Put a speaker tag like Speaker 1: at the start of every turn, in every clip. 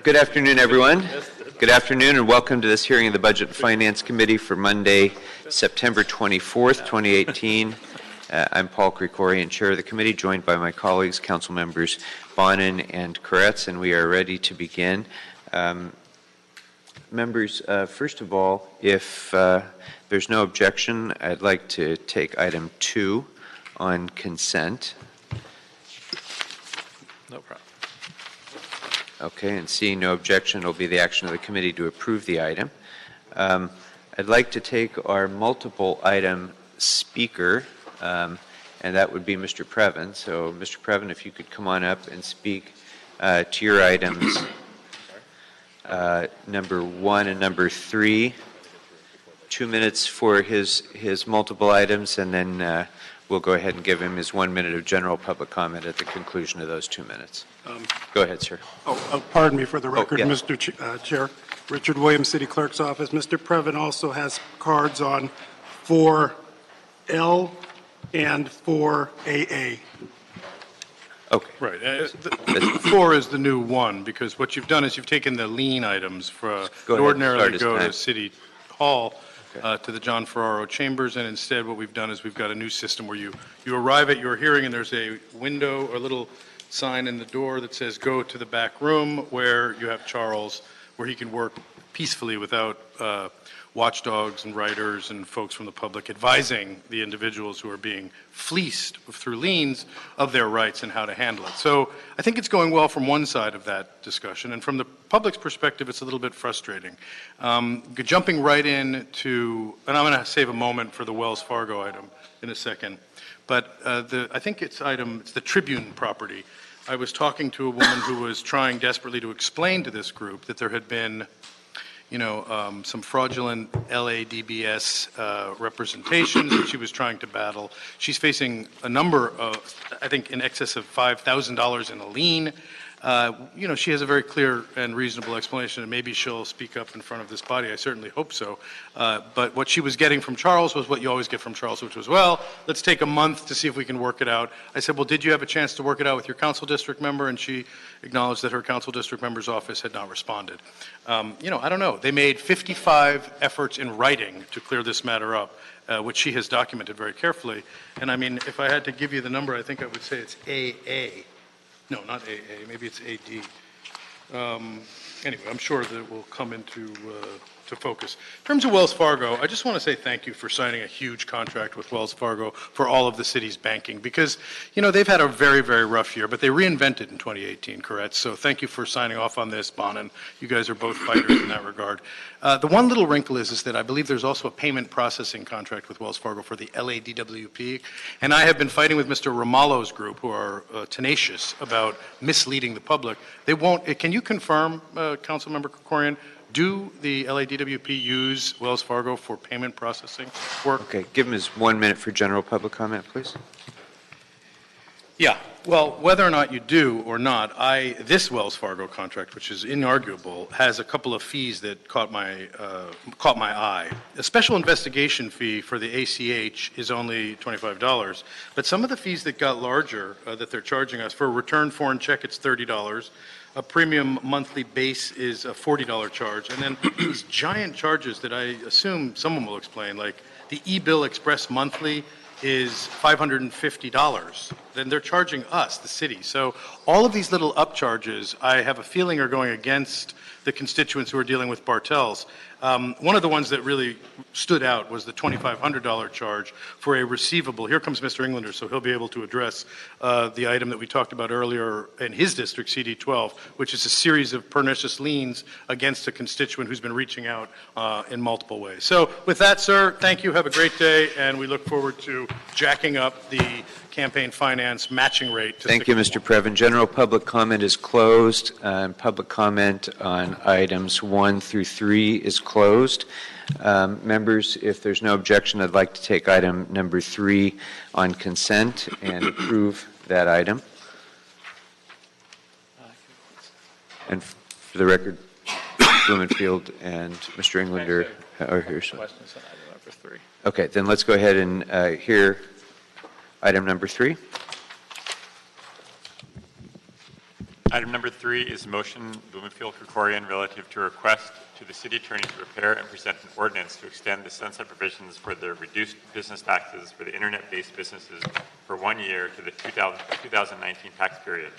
Speaker 1: Good afternoon, everyone. Good afternoon, and welcome to this hearing of the Budget and Finance Committee for Monday, September 24th, 2018. I'm Paul Krikorian, Chair of the Committee, joined by my colleagues, Council Members Bonin and Koretz, and we are ready to begin. Members, first of all, if there's no objection, I'd like to take item 2 on consent.
Speaker 2: No problem.
Speaker 1: Okay, and seeing no objection, it will be the action of the committee to approve the item. I'd like to take our multiple item speaker, and that would be Mr. Previn. So, Mr. Previn, if you could come on up and speak to your items, number 1 and number 3. 2 minutes for his multiple items, and then we'll go ahead and give him his 1 minute of general public comment at the conclusion of those 2 minutes. Go ahead, sir.
Speaker 3: Pardon me for the record,
Speaker 1: yeah.
Speaker 3: Mr. Chair. Richard Williams, City Clerk's Office. Mr. Previn also has cards on 4L and 4AA.
Speaker 1: Okay.
Speaker 2: Right. 4 is the new 1, because what you've done is you've taken the lien items that ordinarily go to City Hall, to the John Ferraro Chambers, and instead what we've done is we've got a new system where you arrive at your hearing and there's a window or a little sign in the door that says go to the back room, where you have Charles, where he can work peacefully without watchdogs and writers and folks from the public advising the individuals who are being fleeced through liens of their rights and how to handle it. So I think it's going well from one side of that discussion, and from the public's perspective, it's a little bit frustrating. Jumping right into, and I'm going to save a moment for the Wells Fargo item in a second, but I think it's the Tribune property. I was talking to a woman who was trying desperately to explain to this group that there had been some fraudulent LADBS representations that she was trying to battle. She's facing a number of, I think, in excess of $5,000 in a lien. She has a very clear and reasonable explanation, and maybe she'll speak up in front of this body. I certainly hope so. But what she was getting from Charles was what you always get from Charles, which was, well, let's take a month to see if we can work it out. I said, well, did you have a chance to work it out with your council district member? And she acknowledged that her council district member's office had not responded. I don't know. They made 55 efforts in writing to clear this matter up, which she has documented very carefully. And I mean, if I had to give you the number, I think I would say it's AA. No, not AA. Maybe it's AD. Anyway, I'm sure that it will come into to focus. In terms of Wells Fargo, I just want to say thank you for signing a huge contract with Wells Fargo for all of the city's banking, because, they've had a very, very rough year, but they reinvented in 2018, correct? So thank you for signing off on this, Bonin. You guys are both fighters in that regard. The one little wrinkle is that I believe there's also a payment processing contract with Wells Fargo for the LADWP, and I have been fighting with Mr. Romalo's group, who are tenacious about misleading the public. They won't. Can you confirm, Councilmember Krikorian, do the LADWP use Wells Fargo for payment processing work?
Speaker 1: Okay, give him his 1 minute for general public comment, please.
Speaker 2: Yeah. Well, whether or not you do or not, this Wells Fargo contract, which is inarguable, has a couple of fees that caught my eye. A special investigation fee for the ACH is only $25, but some of the fees that got larger that they're charging us for a return foreign check, it's $30. A premium monthly base is a $40 charge, and then these giant charges that I assume someone will explain, like the eBill Express monthly is $550. Then they're charging us, the city. So all of these little upcharges, I have a feeling, are going against the constituents who are dealing with Bartels. One of the ones that really stood out was the $2,500 charge for a receivable. Here comes Mr. Englander, so he'll be able to address the item that we talked about earlier in his district, CD12, which is a series of pernicious liens against a constituent who's been reaching out in multiple ways. So with that, sir, thank you. Have a great day, and we look forward to jacking up the campaign finance matching rate to
Speaker 1: Thank you, Mr. Previn. General public comment is closed. Public comment on items 1 through 3 is closed. Members, if there's no objection, I'd like to take item number 3 on consent and approve that item. And for the record, Blumenfield and Mr. Englander are here. So.
Speaker 2: Questions on item number 3.
Speaker 1: Okay, then let's go ahead and hear item number 3.
Speaker 4: Item number 3 is motion Bloomfield-Krikorian relative to a request to the city attorney to prepare and present an ordinance to extend the sunset provisions for the reduced business taxes for the internet-based businesses for 1 year to the 2019 tax period,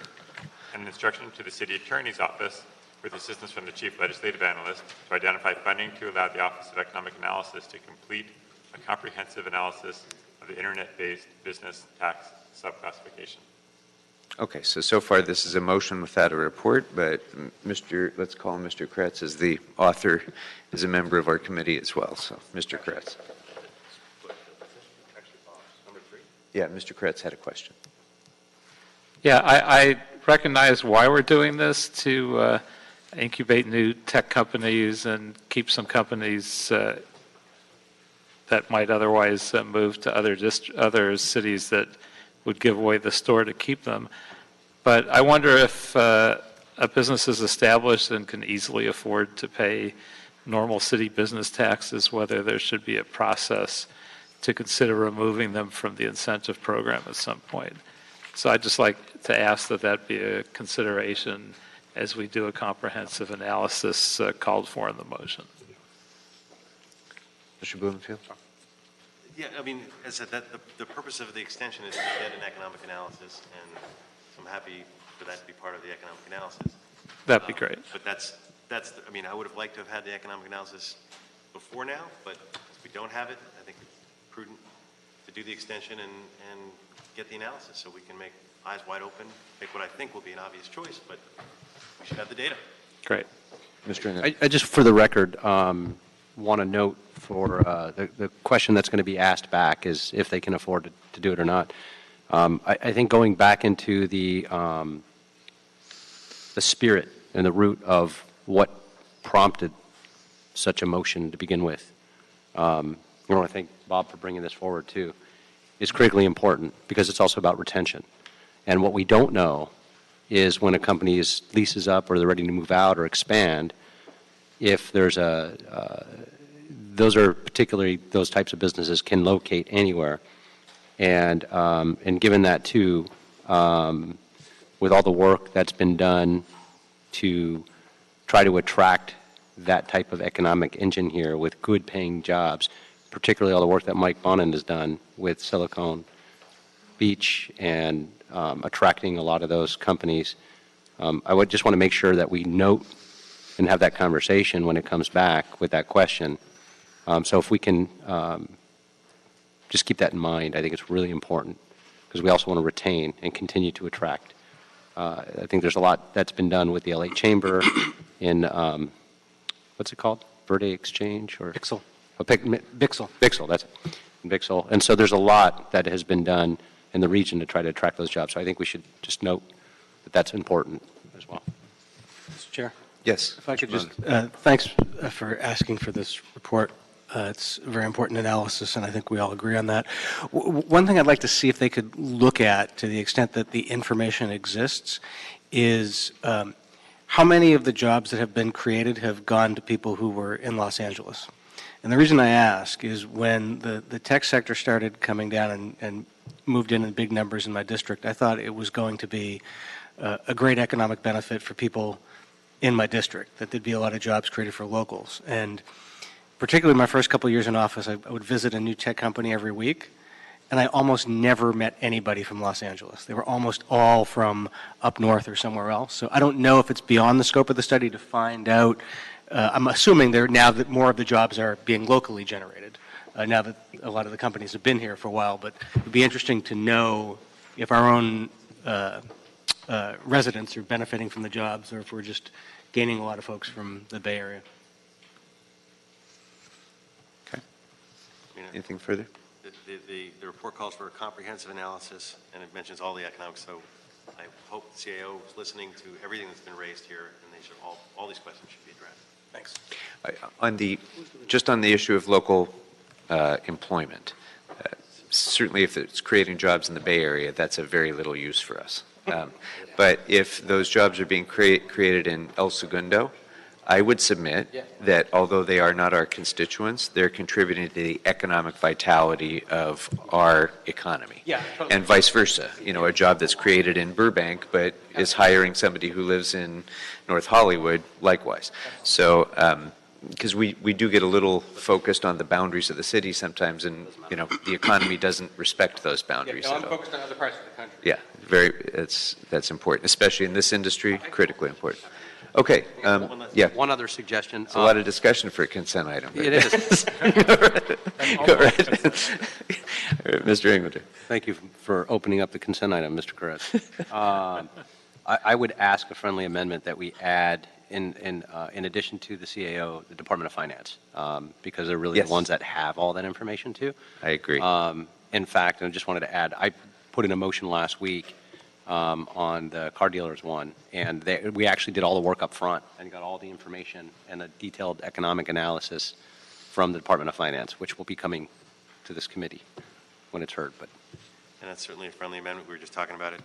Speaker 4: and an instruction to the city attorney's office with assistance from the chief legislative analyst to identify funding to allow the Office of Economic Analysis to complete a comprehensive analysis of the internet-based business tax subclassification.
Speaker 1: Okay, so far this is a motion without a report, but let's call Mr. Kretz as the author, is a member of our committee as well. So, Mr. Kretz. Yeah, Mr. Kretz had a question.
Speaker 5: Yeah, I recognize why we're doing this, to incubate new tech companies and keep some companies that might otherwise move to other cities that would give away the store to keep them. But I wonder if a business is established and can easily afford to pay normal city business taxes, whether there should be a process to consider removing them from the incentive program at some point. So I'd just like to ask that be a consideration as we do a comprehensive analysis called for in the motion.
Speaker 1: Mr. Bloomfield?
Speaker 6: Yeah, I mean, as I said, the purpose of the extension is to get an economic analysis, and I'm happy for that to be part of the economic analysis.
Speaker 5: That'd be great.
Speaker 6: But I mean, I would have liked to have had the economic analysis before now, but if we don't have it, I think it's prudent to do the extension and get the analysis so we can make eyes wide open, make what I think will be an obvious choice, but we should have the data.
Speaker 5: Great.
Speaker 1: Mr.
Speaker 7: I just, for the record, want to note for the question that's going to be asked back is if they can afford to do it or not. I think going back into the spirit and the root of what prompted such a motion to begin with, I thank Bob for bringing this forward too, is critically important because it's also about retention. And what we don't know is when a company leases up or they're ready to move out or expand, if there's those are particularly those types of businesses can locate anywhere. And given that too, with all the work that's been done to try to attract that type of economic engine here with good paying jobs, particularly all the work that Mike Bonin has done with Silicon Beach and attracting a lot of those companies, I would just want to make sure that we note and have that conversation when it comes back with that question. So if we can just keep that in mind, I think it's really important because we also want to retain and continue to attract. I think there's a lot that's been done with the LA Chamber in, what's it called? Verde Exchange or? Bixel. Oh, Bixel. Bixel, that's it. Bixel. And so there's a lot that has been done in the region to try to attract those jobs. So I think we should just note that that's important as well.
Speaker 8: Mr. Chair?
Speaker 1: Yes.
Speaker 8: If I could just, thanks for asking for this report. It's a very important analysis, and I think we all agree on that. One thing I'd like to see if they could look at, to the extent that the information exists, is how many of the jobs that have been created have gone to people who were in Los Angeles. And the reason I ask is when the tech sector started coming down and moved in big numbers in my district, I thought it was going to be a great economic benefit for people in my district, that there'd be a lot of jobs created for locals. And particularly my first couple of years in office, I would visit a new tech company every week, and I almost never met anybody from Los Angeles. They were almost all from up north or somewhere else. So I don't know if it's beyond the scope of the study to find out. I'm assuming now that more of the jobs are being locally generated, now that a lot of the companies have been here for a while. But it would be interesting to know if our own residents are benefiting from the jobs or if we're just gaining a lot of folks from the Bay Area.
Speaker 1: Okay. Anything further?
Speaker 6: The report calls for a comprehensive analysis, and it mentions all the economics. So I hope the CAO is listening to everything that's been raised here, and they should all these questions should be addressed. Thanks.
Speaker 1: Just on the issue of local employment, certainly if it's creating jobs in the Bay Area, that's of very little use for us. But if those jobs are being created in El Segundo I would submit that although they are not our constituents, they're contributing to the economic vitality of our economy.
Speaker 8: Yeah, totally.
Speaker 1: And vice versa. You know, a job that's created in Burbank but is hiring somebody who lives in North Hollywood, likewise. So, because we do get a little focused on the boundaries of the city sometimes, and, you know, the economy doesn't respect those boundaries
Speaker 8: I'm
Speaker 1: at all.
Speaker 8: focused on other parts of the country.
Speaker 1: Yeah, that's important, especially in this industry, critically important. Okay, yeah,
Speaker 7: One other suggestion.
Speaker 1: it's a lot of discussion for a consent item. but-
Speaker 7: It is.
Speaker 1: Go right. Mr. Ingleton.
Speaker 7: Thank you for opening up the consent item, Mr. Koretz. I would ask a friendly amendment that we add, in addition to the CAO, the Department of Finance, because they're really
Speaker 1: Yes.
Speaker 7: the ones that have all that information too.
Speaker 1: I agree.
Speaker 7: In fact, I just wanted to add, I put in a motion last week on the car dealers one, and we actually did all the work up front and got all the information and a detailed economic analysis from the Department of Finance, which will be coming to this committee when it's heard. But
Speaker 6: And that's certainly a friendly amendment. We were just talking about it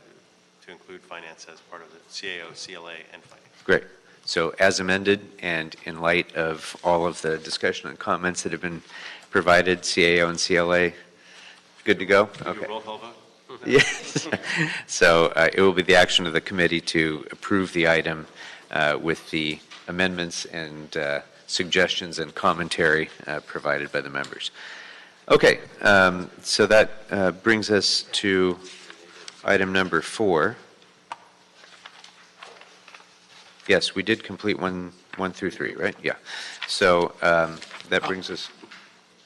Speaker 6: to include finance as part of the CAO, CLA, and finance.
Speaker 1: Great. So as amended, and in light of all of the discussion and comments that have been provided, CAO and CLA, good to go?
Speaker 6: Can we do
Speaker 1: Okay.
Speaker 6: a roll call vote?
Speaker 1: Yes. So it will be the action of the committee to approve the item with the amendments and suggestions and commentary provided by the members. Okay, so that brings us to item number 4. Yes, we did complete 1 through 3, right? Yeah. So that brings us,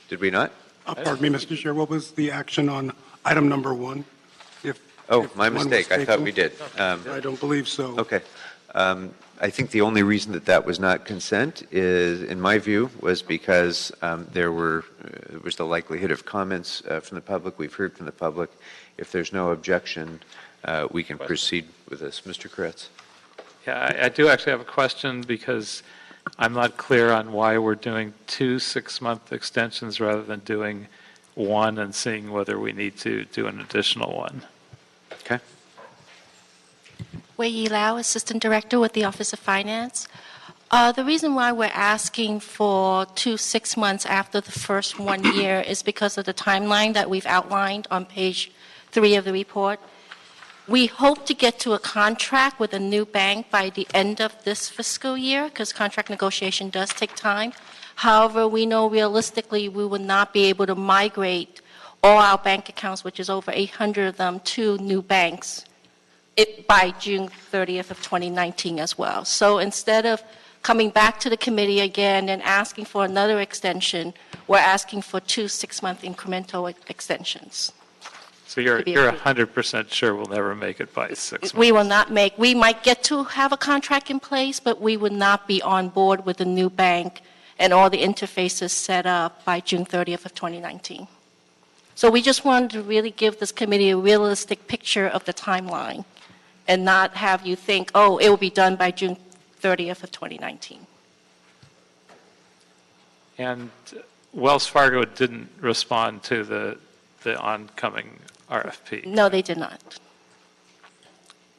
Speaker 1: did we not?
Speaker 3: Pardon me, Mr. Chair, what was the action on item number 1?
Speaker 1: Oh,
Speaker 3: If
Speaker 1: my
Speaker 3: one was
Speaker 1: mistake. I thought
Speaker 3: taken?
Speaker 1: we did.
Speaker 3: I don't believe so.
Speaker 1: Okay. I think the only reason that that was not consent is, in my view, was because there was the likelihood of comments from the public. We've heard from the public. If there's no objection, we can proceed with this. Mr. Koretz.
Speaker 5: Yeah, I do actually have a question because I'm not clear on why we're doing 2 6-month extensions rather than doing 1 and seeing whether we need to do an additional one.
Speaker 1: Okay.
Speaker 9: Wei Yi Lau, Assistant Director with the Office of Finance. The reason why we're asking for 2 6 months after the first 1 year is because of the timeline that we've outlined on page 3 of the report. We hope to get to a contract with a new bank by the end of this fiscal year, because contract negotiation does take time. However, we know realistically we will not be able to migrate all our bank accounts, which is over 800 of them, to new banks by June 30th of 2019 as well. So instead of coming back to the committee again and asking for another extension, we're asking for 2 6-month incremental extensions.
Speaker 5: So you're
Speaker 9: To be
Speaker 5: 100% sure we'll never make it by 6 months?
Speaker 9: We will not make, we might get to have a contract in place, but we would not be on board with the new bank and all the interfaces set up by June 30th of 2019. So we just wanted to really give this committee a realistic picture of the timeline and not have you think, oh, it will be done by June 30th of 2019.
Speaker 5: And Wells Fargo didn't respond to the oncoming RFP?
Speaker 9: No, they did not.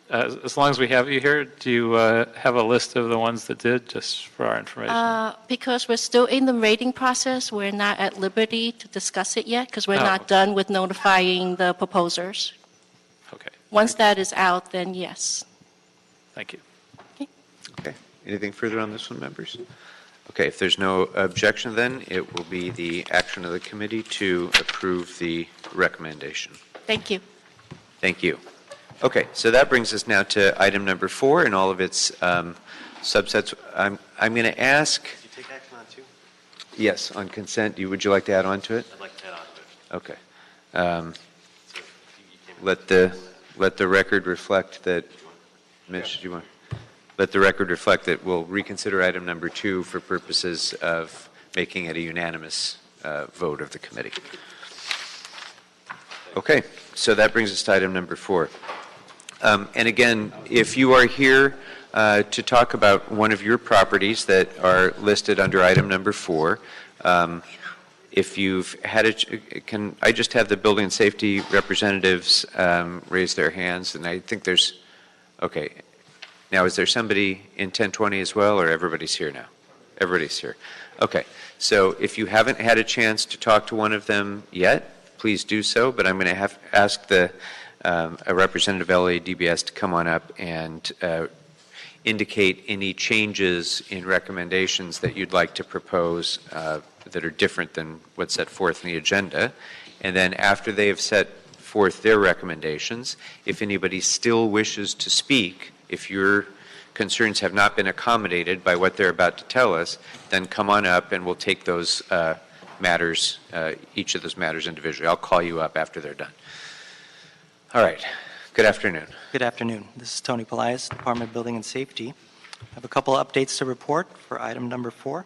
Speaker 5: As long as we have you here, do you have a list of the ones that did, just for our information?
Speaker 9: Because we're still in the rating process, we're not at liberty to discuss it yet because we're
Speaker 5: Oh,
Speaker 9: not
Speaker 5: okay.
Speaker 9: done with notifying the proposers.
Speaker 5: Okay,
Speaker 9: Once that is out, then yes.
Speaker 5: thank you.
Speaker 1: Okay. Anything further on this one, members? Okay, if there's no objection, then it will be the action of the committee to approve the recommendation.
Speaker 9: Thank you.
Speaker 1: Thank you. Okay, so that brings us now to item number 4 and all of its subsets. I'm going to ask,
Speaker 6: Did you take action on 2?
Speaker 1: yes, on consent, would you like to add on to it?
Speaker 6: I'd like to add on to it.
Speaker 1: Okay.
Speaker 6: So you came
Speaker 1: Let the record reflect that, Mitch, do you want? Let the record reflect that we'll reconsider item number 2 for purposes of making it a unanimous vote of the committee. Okay, so that brings us to item number 4. And again, if you are here to talk about one of your properties that are listed under item number 4, if you've had it, can I just have the building and safety representatives raise their hands? And I think there's, okay. Now, is there somebody in 1020 as well, or everybody's here now? Everybody's here. Okay. So if you haven't had a chance to talk to one of them yet, please do so. But I'm going to ask a representative of LADBS to come on up and indicate any changes in recommendations that you'd like to propose that are different than what's set forth in the agenda. And then after they have set forth their recommendations, if anybody still wishes to speak, if your concerns have not been accommodated by what they're about to tell us, then come on up and we'll take those matters, each of those matters individually. I'll call you up after they're done. All right. Good afternoon.
Speaker 10: Good afternoon. This is Tony Pelias, Department of Building and Safety. I have a couple of updates to report for item number 4.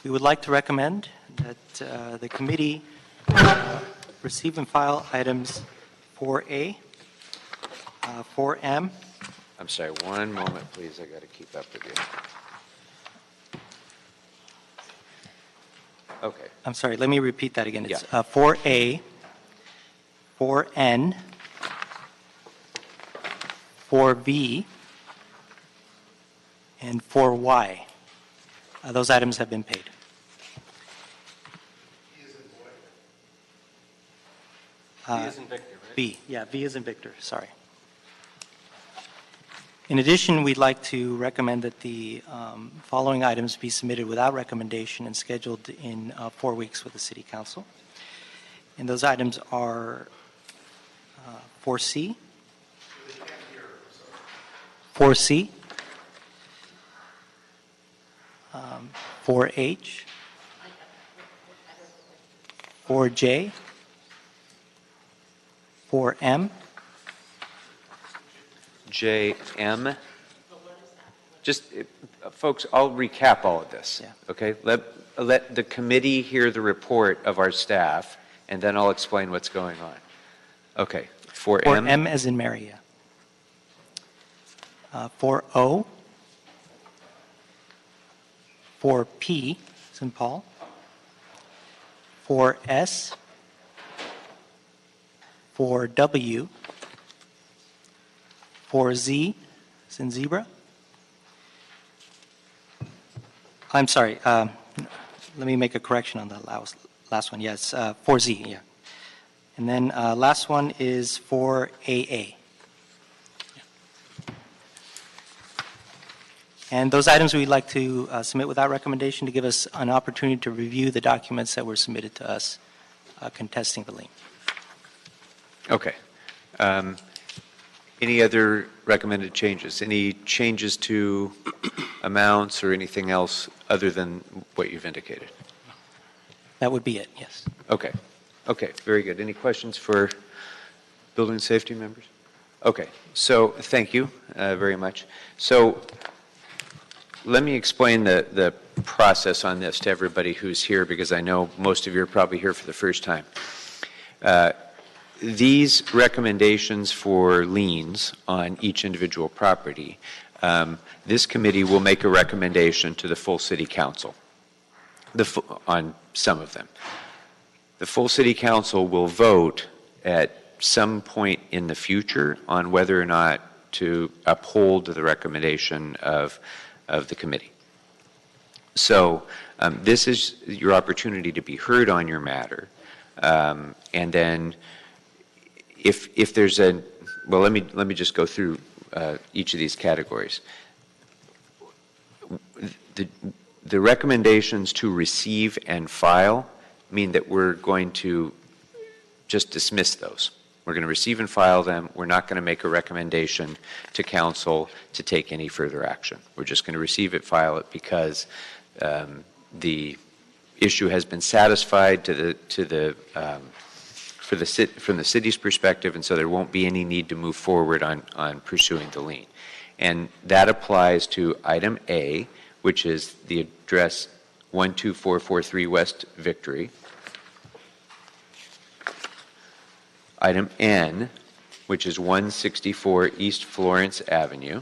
Speaker 10: We would like to recommend that the committee receive and file items 4A, 4M.
Speaker 1: I'm sorry, one moment, please. I got to keep up with you. Okay.
Speaker 10: I'm sorry, let me repeat that again. It's
Speaker 1: Yeah.
Speaker 10: 4A, 4N, 4B, and 4Y. Those items have been paid.
Speaker 7: V is in Victor, right?
Speaker 10: B, yeah, V is in Victor, sorry. In addition, we'd like to recommend that the following items be submitted without recommendation and scheduled in 4 weeks with the City Council. And those items are 4C, 4C, 4H, 4J, 4M,
Speaker 1: JM. Just, folks, I'll recap all of this.
Speaker 10: Yeah.
Speaker 1: Okay? Let the committee hear the report of our staff, and then I'll explain what's going on. Okay. 4M.
Speaker 10: 4M as in Maria. 4O, 4P as in Paul, 4S, 4W, 4Z as in zebra. I'm sorry, let me make a correction on the last one. Yes, 4Z, yeah. And then last one is 4AA. And those items we'd like to submit without recommendation to give us an opportunity to review the documents that were submitted to us contesting the lien.
Speaker 1: Okay. Any other recommended changes? Any changes to amounts or anything else other than what you've indicated?
Speaker 10: That would be it, yes.
Speaker 1: Okay. Okay, very good. Any questions for building safety members? Okay, so thank you very much. So let me explain the process on this to everybody who's here, because I know most of you are probably here for the first time. These recommendations for liens on each individual property, this committee will make a recommendation to the full city council on some of them. The full city council will vote at some point in the future on whether or not to uphold the recommendation of the committee. So this is your opportunity to be heard on your matter. And then if there's well, let me just go through each of these categories. The recommendations to receive and file mean that we're going to just dismiss those. We're going to receive and file them. We're not going to make a recommendation to council to take any further action. We're just going to receive it, file it, because the issue has been satisfied from the city's perspective, and so there won't be any need to move forward on pursuing the lien. And that applies to item A, which is the address 12443 West Victory. Item N, which is 164 East Florence Avenue.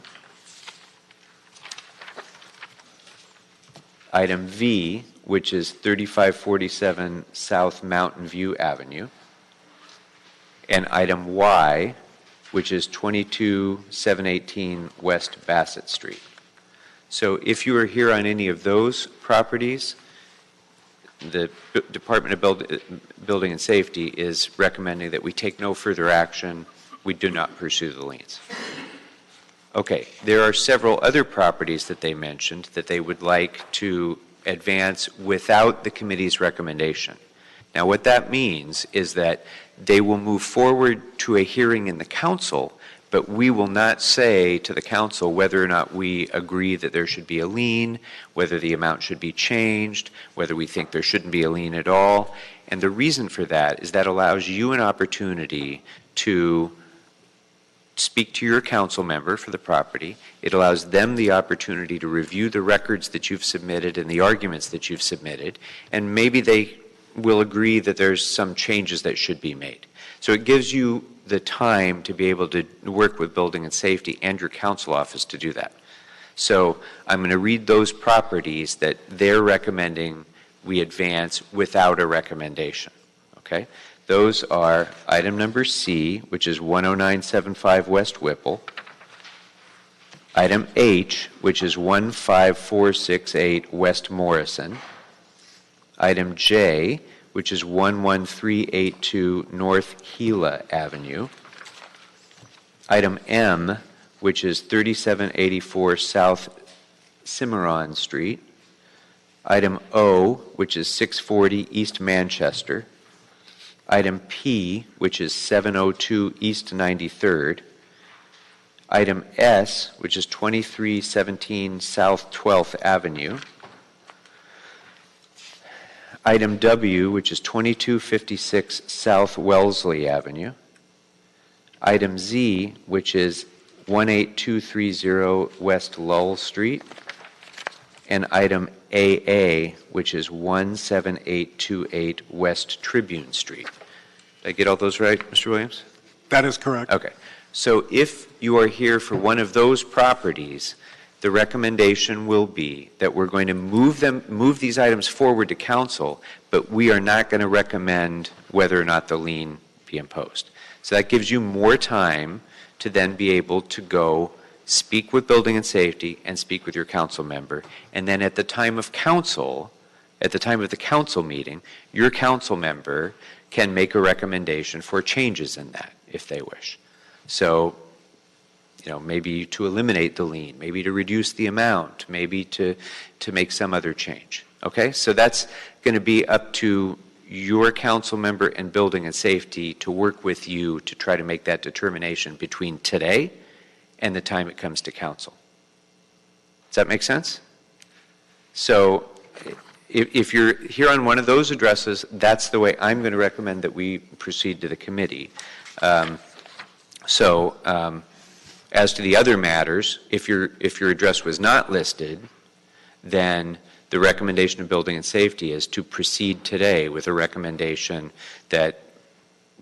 Speaker 1: Item V, which is 3547 South Mountain View Avenue. And item Y, which is 22718 West Bassett Street. So if you are here on any of those properties, the Department of Building and Safety is recommending that we take no further action. We do not pursue the liens. Okay, there are several other properties that they mentioned that they would like to advance without the committee's recommendation. Now, what that means is that they will move forward to a hearing in the council, but we will not say to the council whether or not we agree that there should be a lien, whether the amount should be changed, whether we think there shouldn't be a lien at all. And the reason for that is that allows you an opportunity to speak to your council member for the property. It allows them the opportunity to review the records that you've submitted and the arguments that you've submitted, and maybe they will agree that there's some changes that should be made. So it gives you the time to be able to work with Building and Safety and your council office to do that. So I'm going to read those properties that they're recommending we advance without a recommendation. Okay? Those are item number C, which is 10975 West Whipple. Item H, which is 15468 West Morrison. Item J, which is 11382 North Gila Avenue. Item M, which is 3784 South Cimarron Street. Item O, which is 640 East Manchester. Item P, which is 702 East 93rd. Item S, which is 2317 South 12th Avenue. Item W, which is 2256 South Wellesley Avenue. Item Z, which is 18230 West Lull Street. And item AA, which is 17828 West Tribune Street. Did I get all those right, Mr. Williams?
Speaker 3: That is correct.
Speaker 1: Okay. So if you are here for one of those properties, the recommendation will be that we're going to move these items forward to council, but we are not going to recommend whether or not the lien be imposed. So that gives you more time to then be able to go speak with Building and Safety and speak with your council member. And then at the time of council, at the time of the council meeting, your council member can make a recommendation for changes in that if they wish. So, maybe to eliminate the lien, maybe to reduce the amount, maybe to make some other change. Okay? So that's going to be up to your council member and Building and Safety to work with you to try to make that determination between today and the time it comes to council. Does that make sense? So if you're here on one of those addresses, that's the way I'm going to recommend that we proceed to the committee. As to the other matters, if your address was not listed, then the recommendation of Building and Safety is to proceed today with a recommendation that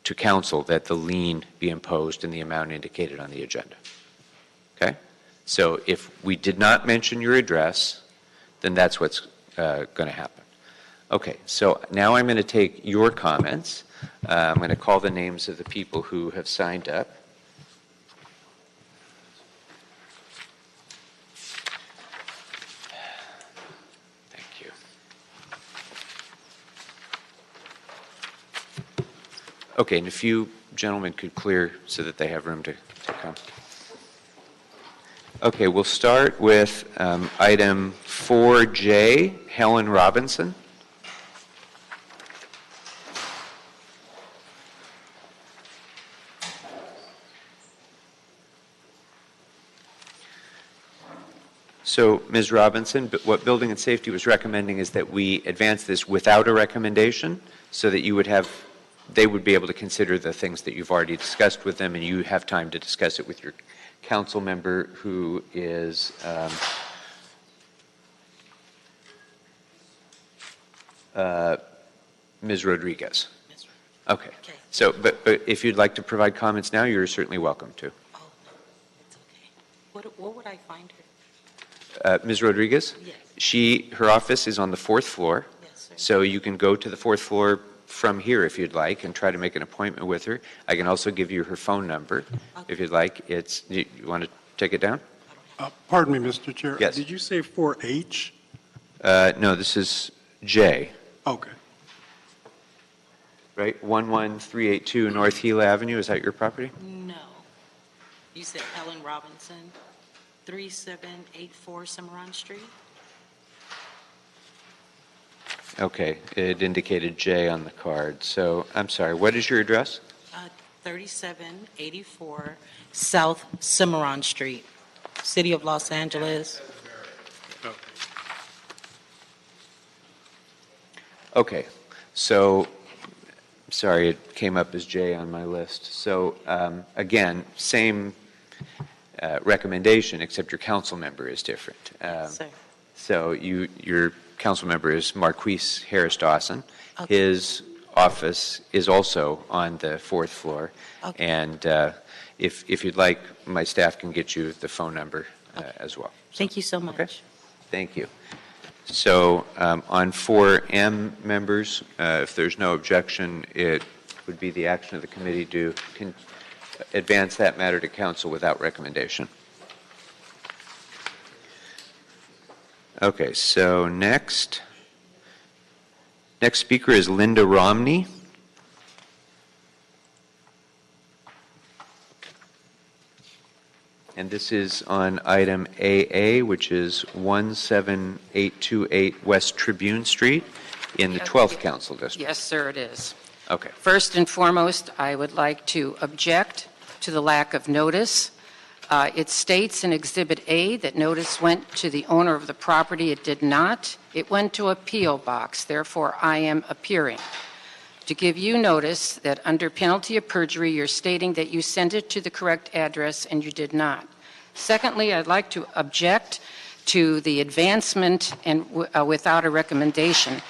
Speaker 1: to council that the lien be imposed in the amount indicated on the agenda. Okay? So if we did not mention your address, then that's what's going to happen. Okay, so now I'm going to take your comments. I'm going to call the names of the people who have signed up. Thank you. Okay, and if you gentlemen could clear so that they have room to come. Okay, we'll start with item 4J, Helen Robinson. So, Ms. Robinson, what Building and Safety was recommending is that we advance this without a recommendation so that you would have, they would be able to consider the things that you've already discussed with them and you have time to discuss it with your council member who is Ms. Rodriguez. Okay. So, but if you'd like to provide comments now, you're certainly welcome to.
Speaker 11: Oh, no, it's okay. What would I find her?
Speaker 1: Ms. Rodriguez?
Speaker 11: Yes.
Speaker 1: Her office is on the 4th floor.
Speaker 11: Yes, sir.
Speaker 1: So you can go to the 4th floor from here if you'd like and try to make an appointment with her. I can also give you her phone number if you'd like. You want to take it down?
Speaker 3: Pardon me, Mr. Chair.
Speaker 1: Yes.
Speaker 3: Did you say 4H?
Speaker 1: No, this is J.
Speaker 3: Okay.
Speaker 1: Right? 11382 North Gila Avenue. Is that your property?
Speaker 11: No. You said Helen Robinson, 3784 Cimarron Street?
Speaker 1: Okay. It indicated J on the card. So I'm sorry. What is your address?
Speaker 11: 3784 South Cimarron Street, City of Los Angeles.
Speaker 1: Okay. So, sorry, it came up as J on my list. So, again, same recommendation, except your council member is different.
Speaker 11: Sir.
Speaker 1: So, your council member is Marquise Harris Dawson.
Speaker 11: Okay.
Speaker 1: His office is also on the fourth floor.
Speaker 11: Okay.
Speaker 1: And if you'd like, my staff can get you the phone number as well.
Speaker 11: Thank you so much.
Speaker 1: Okay. Thank you. So on 4M, members, if there's no objection, it would be the action of the committee to advance that matter to council without recommendation. Okay, so next speaker is Linda Romney. And this is on item AA, which is 17828 West Tribune Street in the 12th Council District.
Speaker 12: Yes, sir, it is.
Speaker 1: Okay.
Speaker 12: First and foremost, I would like to object to the lack of notice. It states in Exhibit A that notice went to the owner of the property. It did not. It went to a P.O. box. Therefore, I am appearing to give you notice that under penalty of perjury, you're stating that you sent it to the correct address and you did not. Secondly, I'd like to object to the advancement and without a recommendation.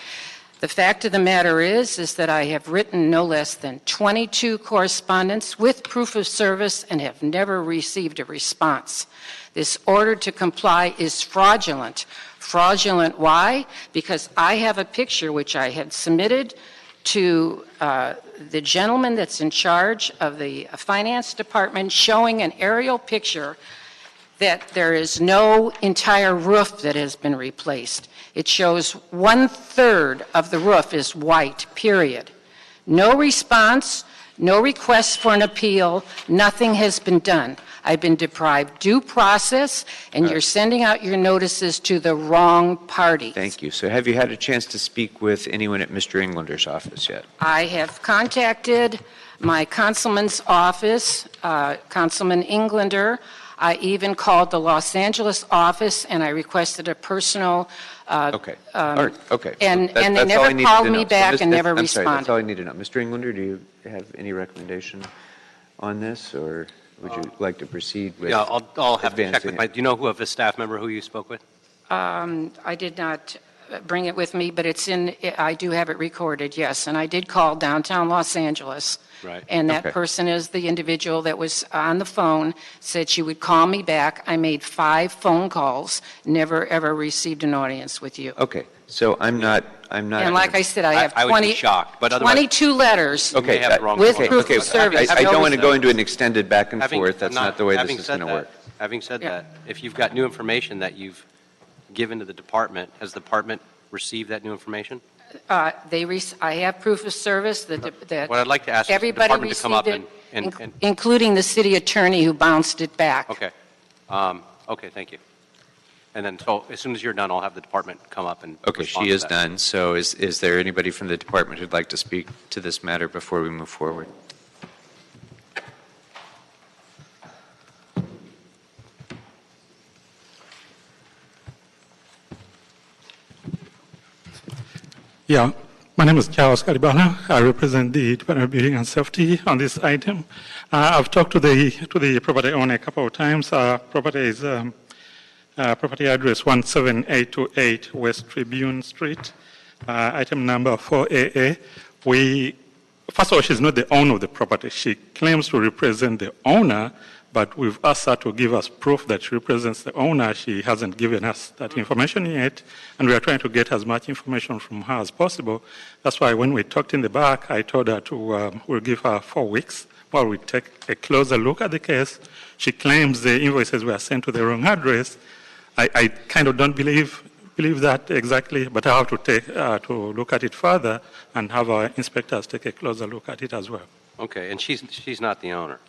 Speaker 12: The fact of the matter is that I have written no less than 22 correspondence with proof of service and have never received a response. This order to comply is fraudulent. Fraudulent why? Because I have a picture which I had submitted to the gentleman that's in charge of the finance department showing an aerial picture that there is no entire roof that has been replaced. It shows 1/3 of the roof is white, period. No response, no request for an appeal, nothing has been done. I've been deprived due process, and you're sending out your notices to the wrong party.
Speaker 1: Thank you. So have you had a chance to speak with anyone at Mr. Englander's office yet?
Speaker 12: I have contacted my councilman's office, Councilman Englander. I even called the Los Angeles office, and I requested a personal
Speaker 1: Okay. All right. Okay.
Speaker 12: And
Speaker 1: So
Speaker 12: they
Speaker 1: that's all I
Speaker 12: never
Speaker 1: needed
Speaker 12: called
Speaker 1: to
Speaker 12: me
Speaker 1: know.
Speaker 12: back and never
Speaker 1: I'm sorry, that's
Speaker 12: responded.
Speaker 1: all I need to know. Mr. Englander, do you have any recommendation on this, or would you like to proceed with
Speaker 7: Yeah, I'll have to check
Speaker 1: advancing
Speaker 7: with my,
Speaker 1: it?
Speaker 7: do you know who of the staff member who you spoke with?
Speaker 12: I did not bring it with me, but I do have it recorded, yes. And I did call downtown Los Angeles.
Speaker 7: Right.
Speaker 12: And that
Speaker 1: Okay.
Speaker 12: person is the individual that was on the phone, said she would call me back. I made 5 phone calls, never ever received an audience with you.
Speaker 1: Okay. So I'm not.
Speaker 12: And like I said, I have
Speaker 7: I would be shocked, but otherwise-
Speaker 12: 22 letters.
Speaker 1: Okay.
Speaker 7: have the wrong
Speaker 12: with
Speaker 7: phone.
Speaker 12: proof
Speaker 1: Okay.
Speaker 12: of service.
Speaker 1: I don't want to
Speaker 12: Notice
Speaker 1: go into an extended back and
Speaker 7: Having-
Speaker 1: forth. That's not the way
Speaker 7: having
Speaker 1: this is
Speaker 7: said
Speaker 1: going to work.
Speaker 7: Having said
Speaker 12: Yeah.
Speaker 7: that, if you've got new information that you've given to the department, has the department received that new information?
Speaker 12: I have proof of service that
Speaker 7: What I'd like to ask is the
Speaker 12: everybody
Speaker 7: department to come up
Speaker 12: received
Speaker 7: and,
Speaker 12: it,
Speaker 7: and,
Speaker 12: including the city attorney who bounced it back.
Speaker 7: okay. Okay, thank you. And then, so as soon as you're done, I'll have the department come up and
Speaker 1: Okay.
Speaker 7: respond
Speaker 1: She
Speaker 7: to
Speaker 1: is
Speaker 7: that.
Speaker 1: done. So is there anybody from the department who'd like to speak to this matter before we move forward?
Speaker 13: Yeah, my name is Charles Caribana. I represent the Department of Building and Safety on this item. I've talked to the property owner a couple of times. Property is property address 17828 West Tribune Street, item number 4AA. First of all, she's not the owner of the property. She claims to represent the owner, but we've asked her to give us proof that she represents the owner. She hasn't given us that information yet, and we are trying to get as much information from her as possible. That's why when we talked in the back, I told her we'll give her 4 weeks while we take a closer look at the case. She claims the invoices were sent to the wrong address. I kind of don't believe that exactly, but I have to take to look at it further and have our inspectors take a closer look at it as well.
Speaker 7: Okay, and she's not the owner.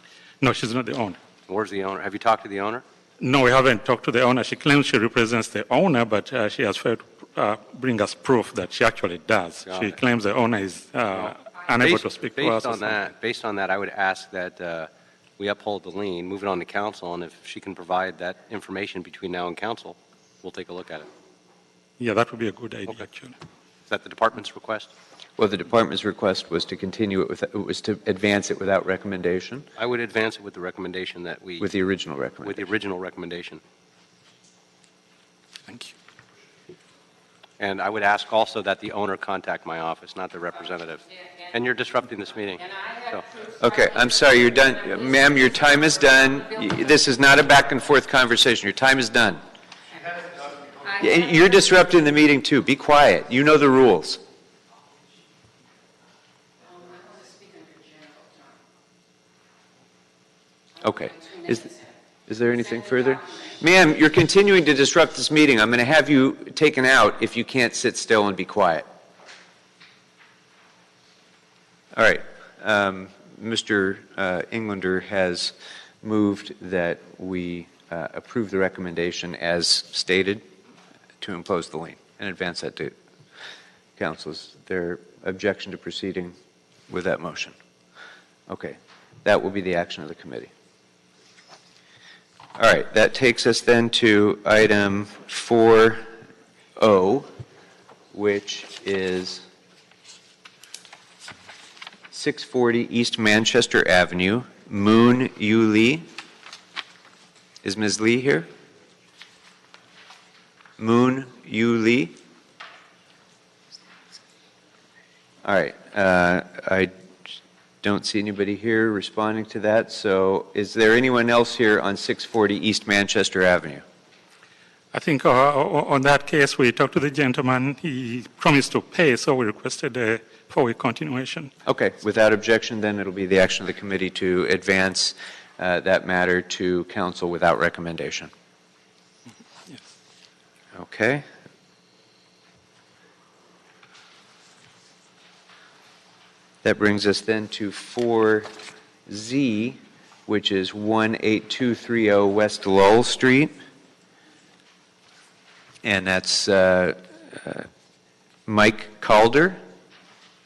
Speaker 13: No, she's not the owner.
Speaker 7: Where's the owner? Have you talked to the owner?
Speaker 13: No, we haven't talked to the owner. She claims she represents the owner, but she has failed to bring us proof that she actually does.
Speaker 7: Got
Speaker 13: She
Speaker 7: it.
Speaker 13: claims the owner is unable to speak to us.
Speaker 7: Based on that, I would ask that we uphold the lien, move it on to council, and if she can provide that information between now and council, we'll take a look at it.
Speaker 13: Yeah, that would be a good idea, actually.
Speaker 7: Is that the department's request?
Speaker 1: Well, the department's request was to continue it to advance it without recommendation,
Speaker 7: I would advance it with the recommendation that we,
Speaker 1: with the original
Speaker 7: with
Speaker 1: recommendation.
Speaker 7: the original recommendation.
Speaker 13: Thank you.
Speaker 7: And I would ask also that the owner contact my office, not the representative. And you're disrupting this meeting. So,
Speaker 1: Okay, I'm sorry, you're done. Ma'am, your time is done. This is not a back and forth conversation. Your time is done. You're disrupting the meeting too. Be quiet. You know the rules. Okay. Is there anything further? Ma'am, you're continuing to disrupt this meeting. I'm going to have you taken out if you can't sit still and be quiet. All right. Mr. Englander has moved that we approve the recommendation as stated to impose the lien and advance that to council. Is there objection to proceeding with that motion? Okay. That will be the action of the committee. All right, that takes us then to item 4O, which is 640 East Manchester Avenue, Moon Yu Lee. Is Ms. Lee here? Moon Yu Lee? All right, I don't see anybody here responding to that. So is there anyone else here on 640 East Manchester Avenue?
Speaker 13: I think on that case, we talked to the gentleman. He promised to pay, so we requested a 4-week continuation.
Speaker 1: Okay, without objection, then it'll be the action of the committee to advance that matter to council without recommendation.
Speaker 13: Yes.
Speaker 1: Okay. That brings us then to 4Z, which is 18230 West Lowell Street. And that's Mike Calder. Did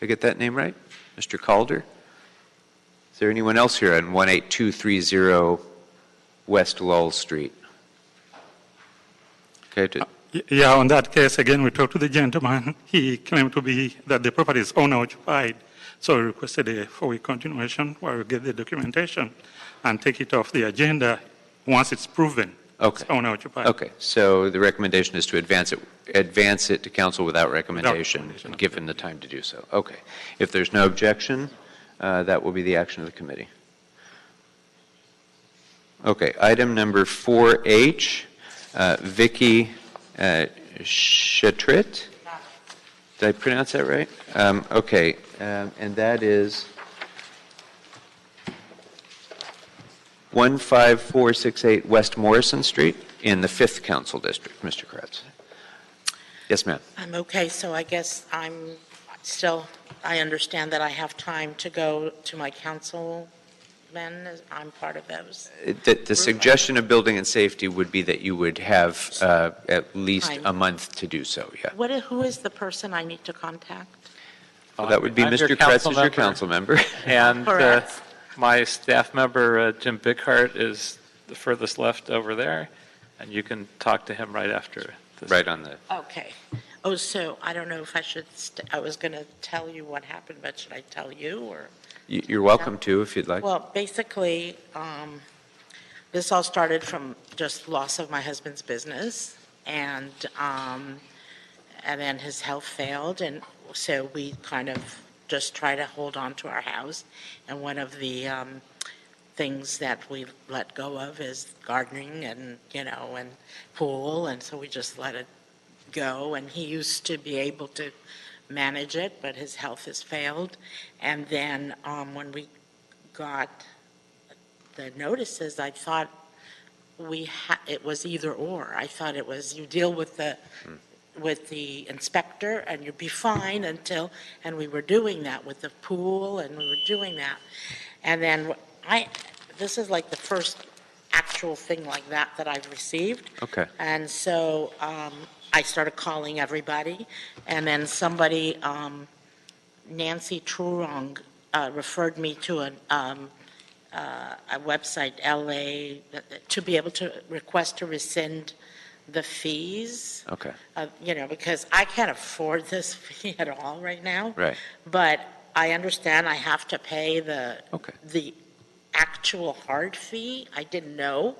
Speaker 1: I get that name right? Mr. Calder? Is there anyone else here on 18230 West Lowell Street? Okay.
Speaker 13: Yeah, on that case, again, we talked to the gentleman. He claimed to be that the property is owner-occupied. So we requested a 4-week continuation while we get the documentation and take it off the agenda once it's proven it's owner-occupied.
Speaker 1: Okay, so the recommendation is to advance it to council without recommendation and give him the time to do so. Okay. If there's no objection, that will be the action of the committee. Okay, item number 4H, Vicky Shetrit. Did I pronounce that right? Okay, and that is 15468 West Morrison Street in the 5th Council District. Mr. Kratz. Yes, ma'am.
Speaker 11: Okay, so I guess I understand that I have time to go to my councilmen. I'm part of those.
Speaker 1: The suggestion of building and safety would be that you would have at least a month to do so, yeah.
Speaker 11: Who is the person I need to contact?
Speaker 1: Well, that would be
Speaker 5: I'm
Speaker 1: Mr.
Speaker 5: your
Speaker 1: Kratz
Speaker 5: council
Speaker 1: as your
Speaker 5: member.
Speaker 1: council member.
Speaker 5: And
Speaker 11: Correct.
Speaker 5: my staff member, Jim Bighart, is the furthest left over there, and you can talk to him right after this.
Speaker 1: Right on the...
Speaker 11: Okay. Oh, so I don't know if I should, I was going to tell you what happened, but should I tell you or?
Speaker 1: You're welcome to if you'd like.
Speaker 11: Well, basically, this all started from just loss of my husband's business, and then his health failed, and so we kind of just try to hold on to our house. And one of the things that we let go of is gardening and, and pool, and so we just let it go. And he used to be able to manage it, but his health has failed. And then when we got the notices, I thought it was either or. I thought it was you deal with the inspector and you'd be fine and we were doing that with the pool, and we were doing that. And then this is like the first actual thing like that I've received.
Speaker 1: Okay.
Speaker 11: And so I started calling everybody, and then somebody, Nancy Trurong, referred me to a website, LA, to be able to request to rescind the fees.
Speaker 1: Okay.
Speaker 11: Because I can't afford this fee at all right now.
Speaker 1: Right.
Speaker 11: But I understand I have to pay the actual hard fee. I didn't know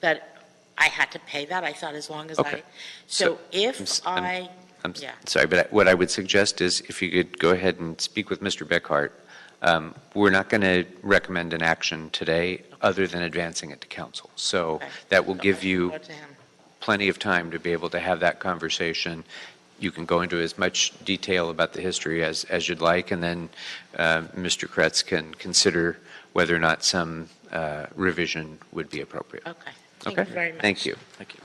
Speaker 11: that I had to pay that. I thought as long as
Speaker 1: Okay. I'm sorry, but what I would suggest is if you could go ahead and speak with Mr. Beckhart. We're not going to recommend an action today other than advancing it to council. So that will give you plenty of time to be able to have that conversation. You can go into as much detail about the history as you'd like, and then Mr. Kretz can consider whether or not some revision would be appropriate.
Speaker 11: Okay. Thank you very much.
Speaker 1: Thank you. Thank you.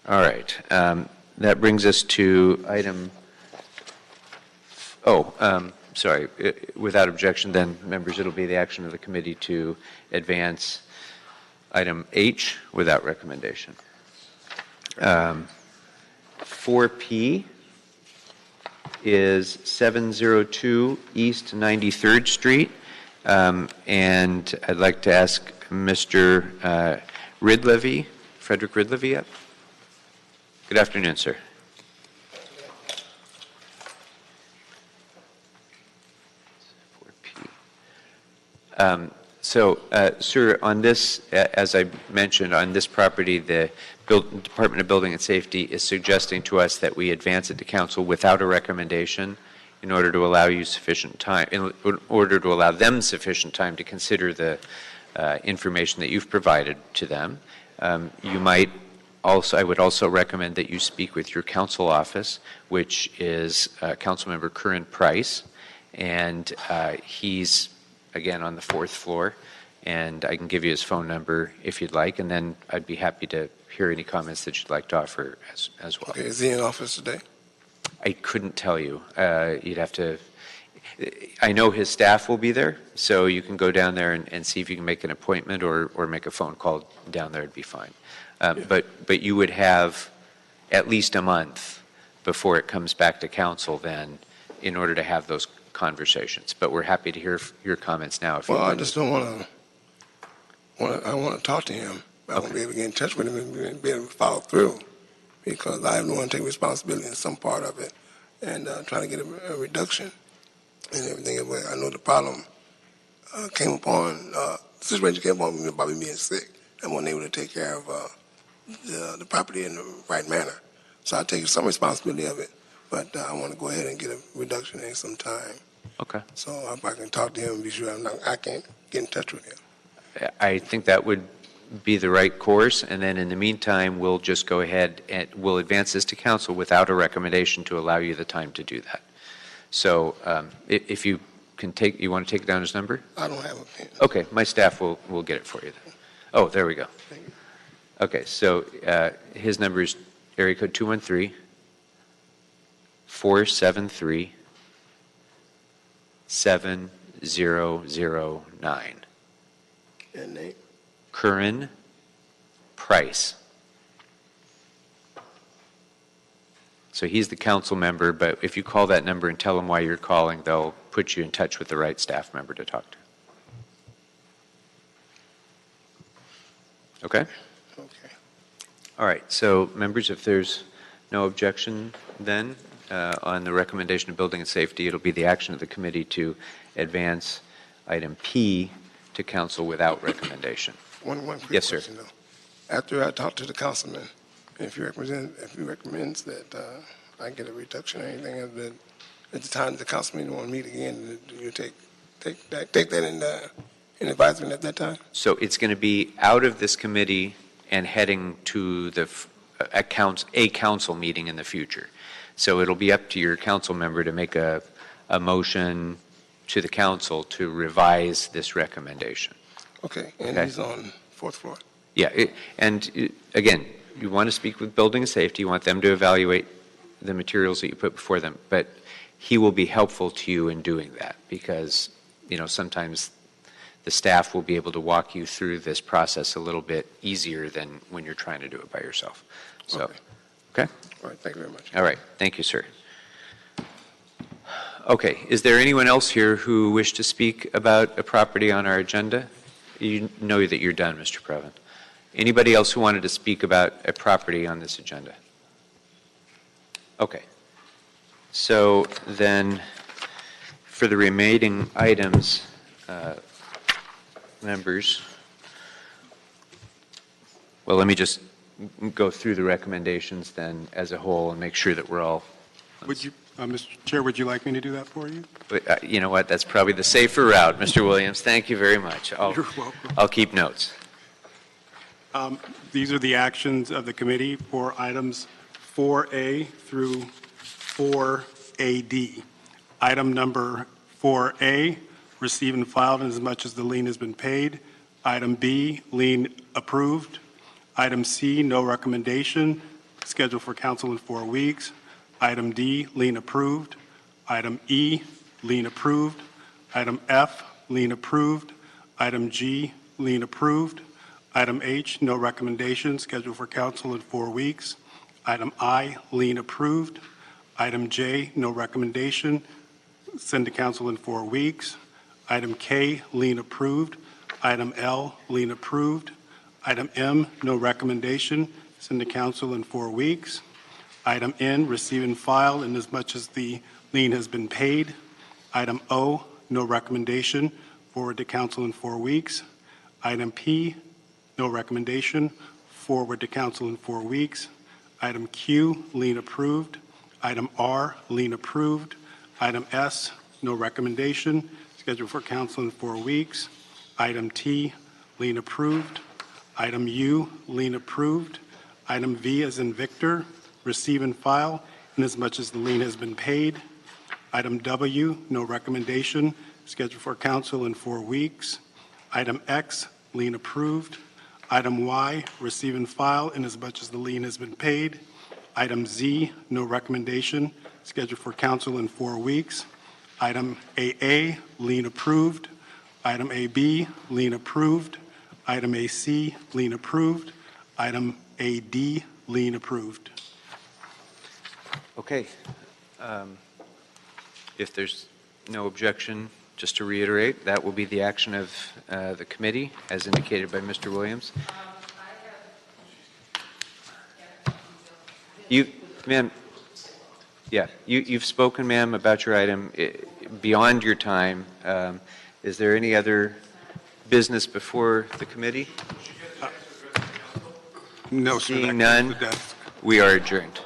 Speaker 1: All right. That brings us to item. Sorry. Without objection, then, members, it'll be the action of the committee to advance item H without recommendation. 4P is 702 East 93rd Street. And I'd like to ask Mr. Ridlevy, Frederick Ridlevy, up. Good afternoon, sir. Sir, on this, as I mentioned, on this property, the Department of Building and Safety is suggesting to us that we advance it to council without a recommendation in order to allow you sufficient time, in order to allow them sufficient time to consider the information that you've provided to them. I would also recommend that you speak with your council office, which is Councilmember Curran Price, and he's again on the 4th floor, and I can give you his phone number if you'd like, and then I'd be happy to hear any comments that you'd like to offer as well.
Speaker 14: Okay, is he in office today?
Speaker 1: I couldn't tell you. You'd have to. I know his staff will be there, so you can go down there and see if you can make an appointment or make a phone call down there. It'd be fine. But you would have at least a month before it comes back to council then in order to have those conversations. But we're happy to hear your comments now.
Speaker 14: Well, I just don't want to. I want to talk to him. I want to be able to get in touch with him and be able to follow through, because I don't want to take responsibility in some part of it and try to get a reduction and everything. I know the problem came upon, the situation came upon me by me being sick. I wasn't able to take care of the property in the right manner. So I take some responsibility of it, but I want to go ahead and get a reduction in some time.
Speaker 1: Okay.
Speaker 14: So if I can talk to him and be sure I can't get in touch with him.
Speaker 1: I think that would be the right course, and then in the meantime, we'll just go ahead and we'll advance this to council without a recommendation to allow you the time to do that. So if you can you want to take down his number?
Speaker 14: I don't have a pen.
Speaker 1: Okay, my staff will get it for you then. Oh, there we go.
Speaker 14: Thank you.
Speaker 1: Okay, so his number is area code 213-473-7009.
Speaker 14: And name?
Speaker 1: Curran Price. So he's the council member, but if you call that number and tell them why you're calling, they'll put you in touch with the right staff member to talk to. Okay?
Speaker 14: Okay.
Speaker 1: All right, so members, if there's no objection then on the recommendation of Building and Safety, it'll be the action of the committee to advance item P to council without recommendation.
Speaker 14: One quick
Speaker 1: Yes, sir.
Speaker 14: question, though. After I talk to the councilman, if he recommends that I get a reduction or anything, at the time the councilman want to meet again, you take that in advisement at that time?
Speaker 1: So it's going to be out of this committee and heading to the a council meeting in the future. So it'll be up to your council member to make a motion to the council to revise this recommendation.
Speaker 14: Okay, and
Speaker 1: Okay.
Speaker 14: he's on fourth floor.
Speaker 1: Yeah, again, you want to speak with building and safety, you want them to evaluate the materials that you put before them, but he will be helpful to you in doing that because, sometimes the staff will be able to walk you through this process a little bit easier than when you're trying to do it by yourself. So, okay?
Speaker 14: All right, thank you very much.
Speaker 1: All right, thank you, sir. Okay, is there anyone else here who wished to speak about a property on our agenda? You know that you're done, Mr. Previn. Anybody else who wanted to speak about a property on this agenda? Okay. So then, for the remaining items, members, well, let me just go through the recommendations then as a whole and make sure that we're all.
Speaker 3: Would you, Mr. Chair, would you like me to do that for you?
Speaker 1: But, you know what? That's probably the safer route, Mr. Williams. Thank you very much.
Speaker 3: You're welcome.
Speaker 1: I'll keep notes.
Speaker 3: These are the actions of the committee for items 4A through 4AD. Item number 4A, receive and file as much as the lien has been paid. Item B, lien approved. Item C, no recommendation, scheduled for council in 4 weeks. Item D, lien approved. Item E, lien approved. Item F, lien approved. Item G, lien approved. Item H, no recommendation, scheduled for council in 4 weeks. Item I, lien approved. Item J, no recommendation, send to council in 4 weeks. Item K, lien approved. Item L, lien approved. Item M, no recommendation, send to council in 4 weeks. Item N, receive and file inasmuch as the lien has been paid. Item O, no recommendation, forward to council in 4 weeks. Item P, no recommendation, forward to council in 4 weeks. Item Q, lien approved. Item R, lien approved. Item S, no recommendation, scheduled for council in 4 weeks. Item T, lien approved. Item U, lien approved. Item V as in Victor, receive and file inasmuch as the lien has been paid. Item W, no recommendation, scheduled for council in 4 weeks. Item X, lien approved. Item Y, receive and file inasmuch as the lien has been paid. Item Z, no recommendation, scheduled for council in 4 weeks. Item AA, lien approved. Item AB, lien approved. Item AC, lien approved. Item AD, lien approved.
Speaker 1: Okay. If there's no objection, just to reiterate, that will be the action of the committee, as indicated by Mr. Williams. Ma'am, yeah, you've spoken, ma'am, about your item beyond your time. Is there any other business before the committee?
Speaker 3: No, sir.
Speaker 1: Seeing none, we are adjourned.